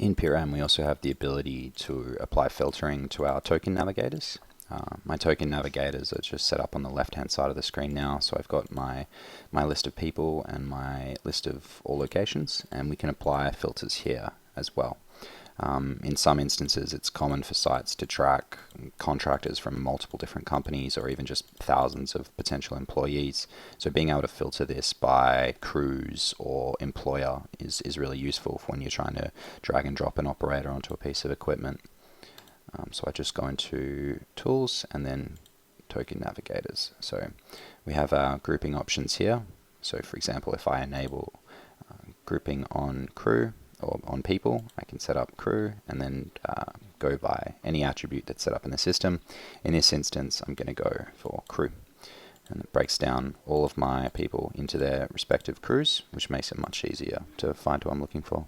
In Pitram, we also have the ability to apply filtering to our token navigators. My token navigators are just set up on the left-hand side of the screen now, so I've got my list of people and my list of all locations, and we can apply filters here as well. In some instances, it's common for sites to track contractors from multiple different companies or even just thousands of potential employees. So being able to filter this by crews or employer is really useful for when you're trying to drag and drop an operator onto a piece of equipment. So I just go into Tools and then Token Navigators. So we have our grouping options here. So for example, if I enable grouping on crew, or on people, I can set up crew and then go by any attribute that's set up in the system. In this instance, I'm going to go for crew. And it breaks down all of my people into their respective crews, which makes it much easier to find who I'm looking for.